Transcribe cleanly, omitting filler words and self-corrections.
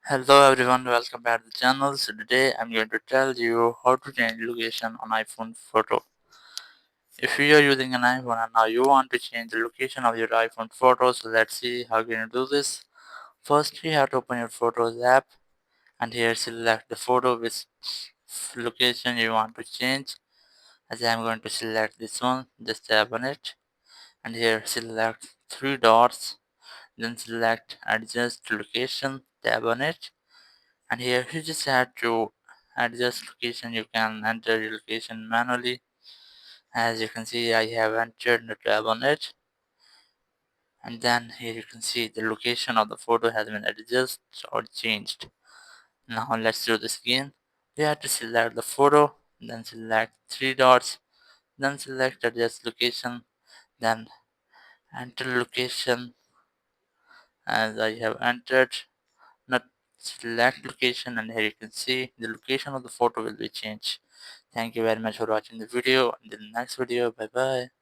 Hello everyone, welcome back to the channel. So today I'm going to tell you how to change location on iPhone photo. If you are using an iPhone and now you want to change the location of your iPhone photo, so let's see how you can do this. First you have to open your Photos app and here select the photo which location you want to change. As I'm going to select this one, just tap on it and here select three dots, then select adjust location, tap on it. And here you just have to adjust location. You can enter your location manually. As you can see, I have entered the tab on it, and then here you can see the location of the photo has been adjusted or changed. Now let's do this again. You have to select the photo, then select three dots, then select adjust location, then enter location. As I have entered, not select location, and here you can see the location of the photo will be changed. Thank you very much for watching the video. Until the next video, bye bye.